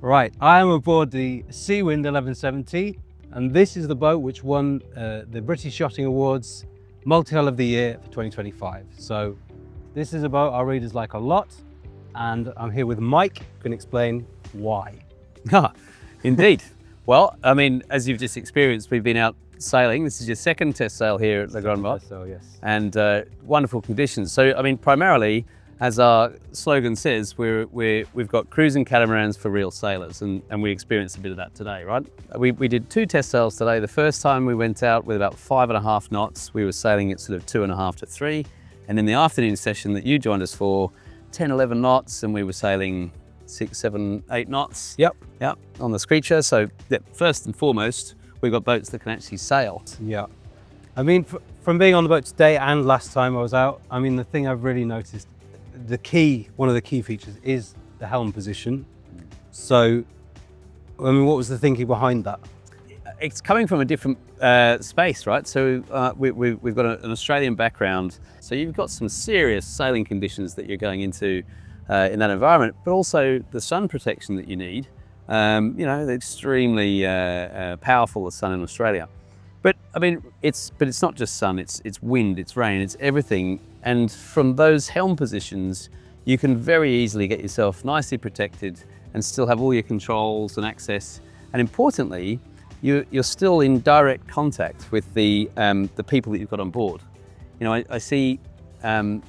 Right, I am aboard the Seawind 1170, and this is the boat which won the British Yachting Awards Multihull of the Year for 2025. So this is a boat our readers like a lot, and I'm here with Mike, who can explain why. Indeed. Well, I mean, as you've just experienced, we've been out sailing. This is your second test sail here at the Grand Mont. So yes. And wonderful conditions. So, I mean, primarily, as our slogan says, we've got cruising catamarans for real sailors, and we experienced a bit of that today, right? We did 2 test sails today. The first time we went out with about 5.5 knots. We were sailing at sort of 2.5 to 3. And in the afternoon session that you joined us for, 10, 11 knots, and we were sailing 6, 7, 8 knots. Yep. On the Screecher. So first and foremost, we've got boats that can actually sail. Yeah. I mean, from being on the boat today and last time I was out, I mean, the thing I've really noticed, one of the key features is the helm position. So, I mean, what was the thinking behind that? It's coming from a different space, right? So we've got an Australian background. So you've got some serious sailing conditions that you're going into in that environment, but also the sun protection that you need. You know, they're extremely powerful, the sun in Australia. But I mean, it's not just sun, it's wind, it's rain, it's everything. And from those helm positions, you can very easily get yourself nicely protected and still have all your controls and access. And importantly, you're still in direct contact with the people that you've got on board. You know, I see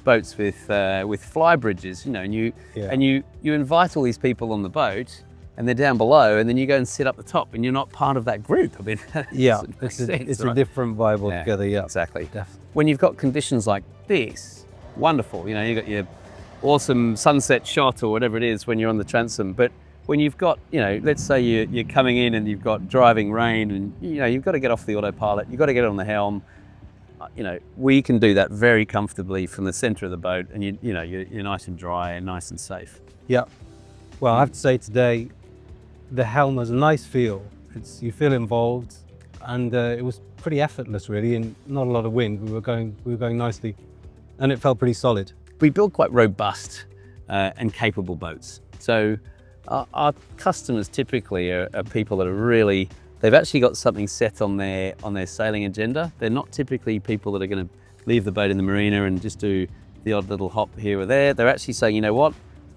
boats with fly bridges, you know, and you invite all these people on the boat, and they're down below, and then you go and sit up the top, and you're not part of that group. I mean, yeah, it's a different vibe altogether. Yeah, exactly. Definitely. When you've got conditions like this, wonderful. You know, you've got your awesome sunset shot or whatever it is when you're on the transom. But when you've got, you know, let's say you're coming in and you've got driving rain, and you know you've got to get off the autopilot, you've got to get on the helm. You know, we can do that very comfortably from the centre of the boat, and you're nice and dry and nice and safe. Yeah. Well, I have to say today, the helm has a nice feel. You feel involved, and it was pretty effortless really, and not a lot of wind. We were going nicely, and it felt pretty solid. We build quite robust and capable boats. So our customers typically are people that are really, they've actually got something set on their sailing agenda. They're not typically people that are going to leave the boat in the marina and just do the odd little hop here or there. They're actually saying, you know what,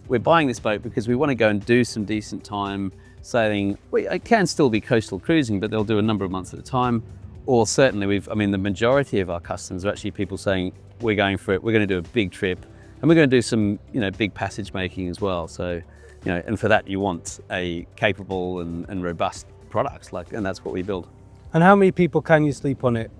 we're buying this boat because we want to go and do some decent time sailing. It can still be coastal cruising, but they'll do a number of months at a time. Or certainly the majority of our customers are actually people saying, we're going for it, we're going to do a big trip, and we're going to do some, you know, big passage making as well. So, you know, and for that you want a capable and robust product, and that's what we build. And how many people can you sleep on it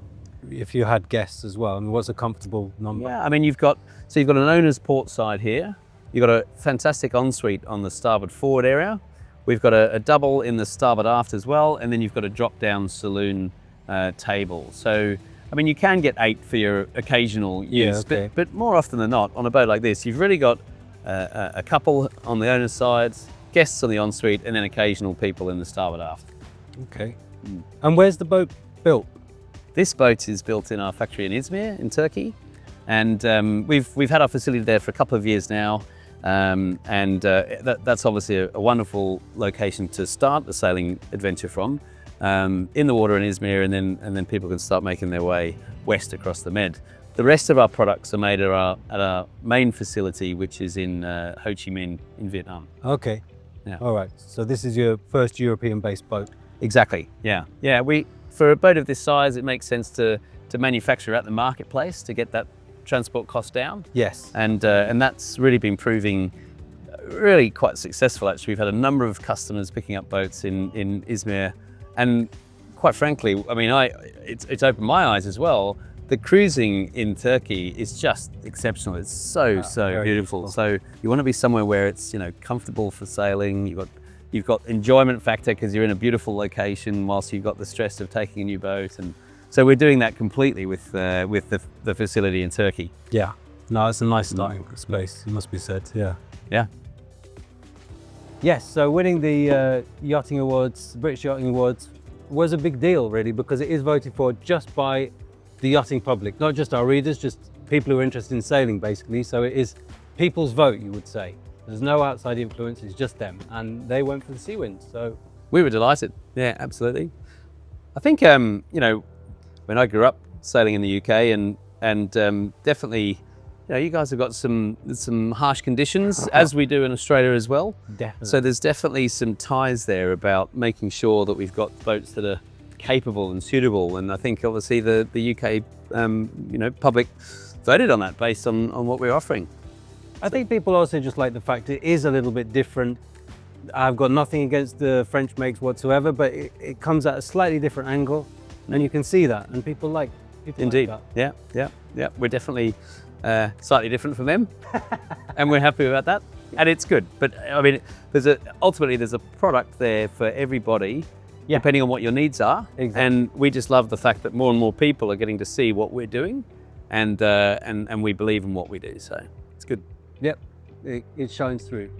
if you had guests as well? I mean, what's a comfortable number? Yeah, I mean, you've got an owner's port side here. You've got a fantastic ensuite on the starboard forward area. We've got a double in the starboard aft as well, and then you've got a drop-down saloon table. So, I mean, you can get 8 for your occasional use, okay. but more often than not, on a boat like this, you've really got a couple on the owner's side, guests on the ensuite, and then occasional people in the starboard aft. Okay. And where's the boat built? This boat is built in our factory in Izmir, in Turkey, and we've had our facility there for a couple of years now. That's obviously a wonderful location to start the sailing adventure from, in the water in Izmir, and then people can start making their way west across the Med. The rest of our products are made at our main facility, which is in Ho Chi Minh in Vietnam. Okay. Yeah. All right. So this is your first European-based boat. Exactly. Yeah. Yeah. For a boat of this size, it makes sense to manufacture at the marketplace to get that transport cost down. Yes. And that's really been proving really quite successful actually. We've had a number of customers picking up boats in Izmir, and quite frankly, I mean, it's opened my eyes as well. The cruising in Turkey is just exceptional. It's so beautiful. So you want to be somewhere where it's, you know, comfortable for sailing. You've got enjoyment factor because you're in a beautiful location whilst you've got the stress of taking a new boat. And so we're doing that completely with the facility in Turkey. Yeah. No, it's a nice starting space, it must be said. Yeah. Yeah. Yes, so winning the Yachting Awards, British Yachting Awards, was a big deal really, because it is voted for just by the yachting public, not just our readers, just people who are interested in sailing basically. So it is people's vote, you would say. There's no outside influence, it's just them. And they went for the Seawind, so. We were delighted. Yeah, absolutely. I think, you know, when I grew up sailing in the UK and definitely, you know, you guys have got some harsh conditions, as we do in Australia as well. Definitely. So there's definitely some ties there about making sure that we've got boats that are capable and suitable. And I think obviously the UK, you know, public voted on that based on what we're offering. I think people also just like the fact it is a little bit different. I've got nothing against the French makes whatsoever, but it comes at a slightly different angle, and you can see that, and people like Indeed. that. Yeah. We're definitely slightly different from them, and we're happy about that, and it's good. But I mean, ultimately there's a product there for everybody, depending on what your needs are. Exactly. And we just love the fact that more and more people are getting to see what we're doing, and we believe in what we do. So it's good. Yep, it shines through.